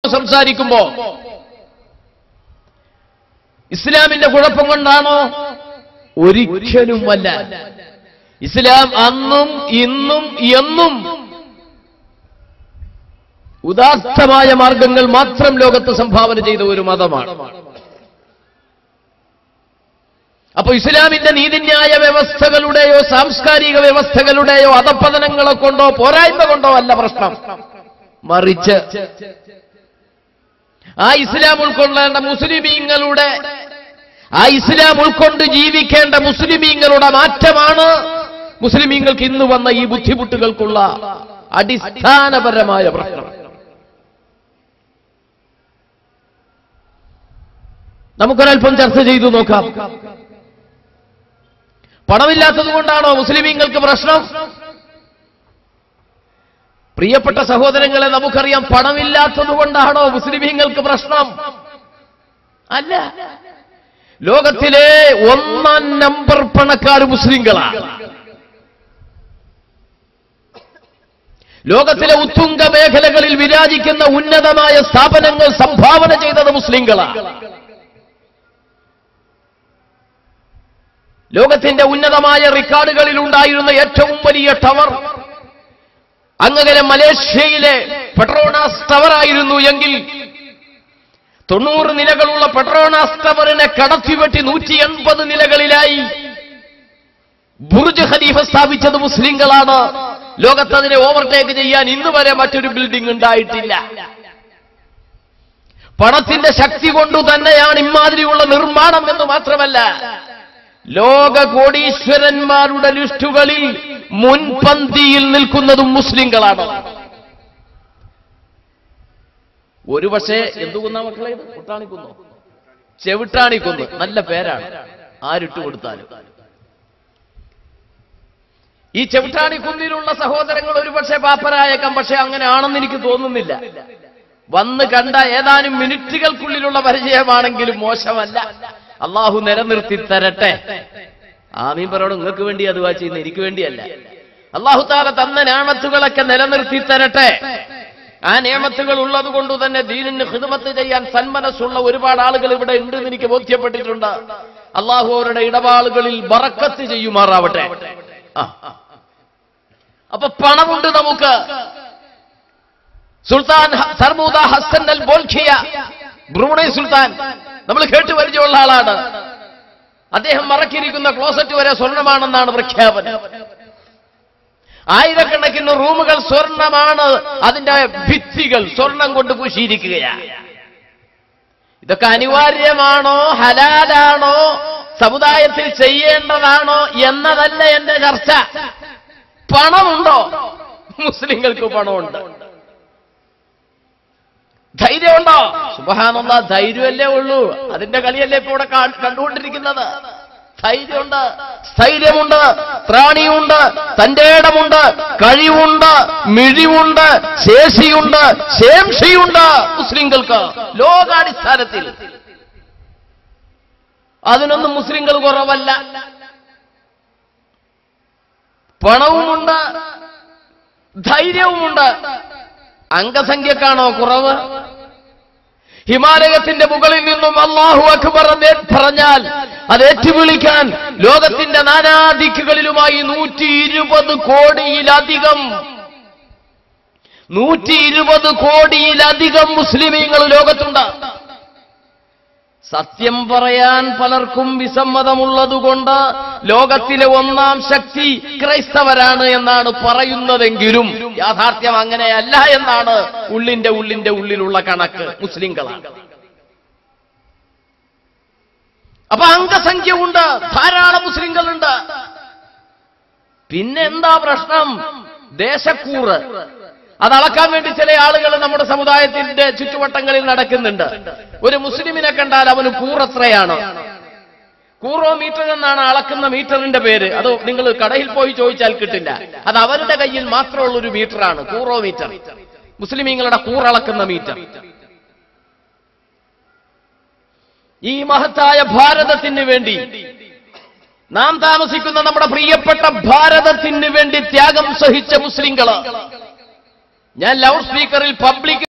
സംസാരിക്കുമ്പോ ഇസ്ലാമിന്റെ കുഴപ്പം കൊണ്ടാണോ? ഒരിക്കലുമല്ല. ഇസ്ലാം അന്നും ഇന്നും എന്നും ഉദാത്തമായ മാർഗങ്ങൾ മാത്രം ലോകത്ത് സംഭാവന ചെയ്ത ഒരു മതമാണ്. അപ്പൊ ഇസ്ലാമിന്റെ നീതിന്യായ വ്യവസ്ഥകളുടെയോ സാംസ്കാരിക വ്യവസ്ഥകളുടെയോ അധപ്പതനങ്ങളെ കൊണ്ടോ പോരായ്മ കൊണ്ടോ അല്ല പ്രശ്നം. മറിച്ച് ആ ഇസ്ലാം ഉൾക്കൊള്ളേണ്ട മുസ്ലിമീങ്ങളുടെ, ആ ഇസ്ലാം ഉൾക്കൊണ്ട് ജീവിക്കേണ്ട മുസ്ലിമീങ്ങളുടെ മാറ്റമാണ് മുസ്ലിമീങ്ങൾക്ക് ഇന്ന് വന്ന ഈ ബുദ്ധിമുട്ടുകൾക്കുള്ള അടിസ്ഥാനപരമായ പ്രശ്നം. നമുക്കൊരൽപ്പം ചർച്ച ചെയ്തു നോക്കാം. പണമില്ലാത്തത് കൊണ്ടാണോ മുസ്ലിമീങ്ങൾക്ക് പ്രശ്നം? പ്രിയപ്പെട്ട സഹോദരങ്ങളെ, നമുക്കറിയാം, പണമില്ലാത്തത് കൊണ്ടാണോ മുസ്ലിമീങ്ങൾക്ക് പ്രശ്നം? അല്ല. ലോകത്തിലെ 1-ാം നമ്പർ പണക്കാർ മുസ്ലിങ്ങളാണ്. ലോകത്തിലെ ഉത്തുംഗ മേഖലകളിൽ വിരാജിക്കുന്ന ഉന്നതമായ സ്ഥാപനങ്ങൾ സംഭാവന ചെയ്തത് മുസ്ലിങ്ങളാണ്. ലോകത്തിന്റെ ഉന്നതമായ റിക്കാർഡുകളിൽ ഉണ്ടായിരുന്ന ഏറ്റവും വലിയ ടവർ അങ്ങനെ മലേഷ്യയിലെ പെട്രോണാസ് ടവർ ആയിരുന്നു എങ്കിൽ 90 നിലകളുള്ള പെട്രോണാസ് ടവറിനെ കടത്തിവെട്ടി 180 നിലകളിലായി ബുർജ് ഖലീഫ സ്ഥാപിച്ചത് മുസ്ലിങ്ങളാണ്. ലോകത്തതിനെ ഓവർടേക്ക് ചെയ്യാൻ ഇന്ന് വരെ മറ്റൊരു ബിൽഡിംഗ് ഉണ്ടായിട്ടില്ല. പണത്തിന്റെ ശക്തി കൊണ്ടു തന്നെയാണ് ഇമാതിരിയുള്ള നിർമ്മാണം എന്ന് മാത്രമല്ല, ലോക കോടീശ്വരന്മാരുടെ ലിസ്റ്റുകളിൽ മുൻപന്തിയിൽ നിൽക്കുന്നതും മുസ്ലിങ്ങളാണ്. ഒരുപക്ഷെ എന്തുകുന്ന മക്കളെ, കുട്ടാണിക്കുന്നോ, ചെവിട്ടാണിക്കുന്ന്, നല്ല പേരാണ്, ആരിട്ട് കൊടുത്താലും. ഈ ചെവിട്ടാണിക്കുന്നിലുള്ള സഹോദരങ്ങൾ ഒരുപക്ഷെ പാപ്പരായേക്കാം, പക്ഷെ അങ്ങനെ ആണെന്ന് എനിക്ക് തോന്നുന്നില്ല. വന്ന് കണ്ട ഏതാനും മിനിറ്റുകൾക്കുള്ളിലുള്ള പരിചയമാണെങ്കിലും മോശമല്ല. അള്ളാഹു നിലനിർത്തി തരട്ടെ. ആമീൻ പറയണം. നിങ്ങൾക്ക് വേണ്ടി അത് ചെയ്യുന്ന, എനിക്ക് വേണ്ടിയല്ല. അള്ളാഹു താല തന്ന നിഅമത്തുകളൊക്കെ നിലനിർത്തി തരട്ടെ. ആ നിഅമത്തുകൾ ഉള്ളത് കൊണ്ട് തന്നെ ദീനിന് ഖിദ്മത്ത് ചെയ്യാൻ സന്മനസ്സുള്ള ഒരുപാട് ആളുകൾ ഇവിടെ ഉണ്ടെന്ന് എനിക്ക് ബോധ്യപ്പെട്ടിട്ടുണ്ട്. അള്ളാഹു അവരുടെ ഇടപാടുകളിൽ ബറക്കത്ത് ചെയ്യുമാറാവട്ടെ. അപ്പൊ പണമുണ്ട് നമുക്ക്. സുൽത്താൻ സർമൂദ ഹസൻ അൽ ബോൽഖിയ, ബ്രൂണൈ സുൽത്താൻ, നമ്മൾ കേട്ടു പരിചയമുള്ള ആളാണ്. അദ്ദേഹം മറക്കിയിരിക്കുന്ന ക്ലോസറ്റ് വരെ സ്വർണമാണെന്നാണ് പ്രഖ്യാപനം. ആയിരക്കണക്കിന് റൂമുകൾ സ്വർണമാണ്, അതിന്റെ ഭിത്തികൾ സ്വർണം കൊണ്ട് പൂശിയിരിക്കുകയാണ്. ഇതൊക്കെ അനിവാര്യമാണോ, ഹലാലാണോ, സമുദായത്തിൽ ചെയ്യേണ്ടതാണോ എന്നതല്ല എന്റെ ചർച്ച. പണമുണ്ടോ? മുസ്ലിങ്ങൾക്ക് പണമുണ്ട്. ധൈര്യമുണ്ടോ? സുബ്ഹാനല്ലാഹ്, ധൈര്യമല്ലേ ഉള്ളൂ. അതിന്റെ കളിയല്ലേ ഇപ്പൊ ഇവിടെ കണ്ടുകൊണ്ടിരിക്കുന്നത്. ധൈര്യമുണ്ട്, സ്ഥൈര്യമുണ്ട്, ത്രാണിയുണ്ട്, തന്റെ ഇടമുണ്ട്, കഴിവുണ്ട്, മിഴിവുണ്ട്, ശേഷിയുണ്ട്, ശേംഷിയുണ്ട് മുസ്ലിങ്ങൾക്ക് ലോകാടിസ്ഥാനത്തിൽ. അതിനൊന്നും മുസ്ലിങ്ങൾ കുറവല്ല. പണവുമുണ്ട്, ധൈര്യവുമുണ്ട്. അംഗസംഖ്യക്കാണോ കുറവ്? ഹിമാലയത്തിന്റെ മുകളിൽ നിന്നും അല്ലാഹു അക്ബർ പറഞ്ഞാൽ അത് ഏറ്റുവിളിക്കാൻ ലോകത്തിന്റെ നാനാദിക്കുകളിലുമായി 120 കോടിയിലധികം 120 കോടിയിലധികം മുസ്ലിമീങ്ങൾ ലോകത്തുണ്ട്. സത്യം പറയാൻ പലർക്കും വിസമ്മതമുള്ളതുകൊണ്ട് ലോകത്തിലെ 1-ാം ശക്തി ക്രൈസ്തവരാണ് എന്നാണ് പറയുന്നതെങ്കിലും യാഥാർത്ഥ്യം അങ്ങനെയല്ല എന്നാണ് ഉള്ളിന്റെ ഉള്ളിലുള്ള കണക്ക്. മുസ്ലിങ്ങളാണ്. അപ്പൊ അംഗസംഖ്യ ഉണ്ട്, ധാരാളം മുസ്ലിങ്ങളുണ്ട്. പിന്നെ എന്താ പ്രശ്നം? ദേശക്കൂറ്. അത് അളക്കാൻ വേണ്ടി ചില ആളുകൾ നമ്മുടെ സമുദായത്തിന്റെ ചുറ്റുവട്ടങ്ങളിൽ നടക്കുന്നുണ്ട്. ഒരു മുസ്ലിമിനെ കണ്ടാൽ അവന് കൂറെത്രയാണ്? കൂറോമീറ്റർ എന്നാണ് അളക്കുന്ന മീറ്ററിന്റെ പേര്. അത് നിങ്ങൾ കടയിൽ പോയി ചോദിച്ചാൽ കിട്ടില്ല. അത് അവരുടെ കയ്യിൽ മാത്രമുള്ളൊരു മീറ്ററാണ് കൂറോമീറ്റർ, മുസ്ലിമീങ്ങളുടെ കൂറളക്കുന്ന മീറ്റർ. ഈ മഹത്തായ ഭാരതത്തിന് വേണ്ടി, നാം താമസിക്കുന്ന നമ്മുടെ പ്രിയപ്പെട്ട ഭാരതത്തിന് വേണ്ടി ത്യാഗം സഹിച്ച മുസ്ലിങ്ങൾ, ഞാൻ ലൗഡ് സ്പീക്കറിൽ പബ്ലിക്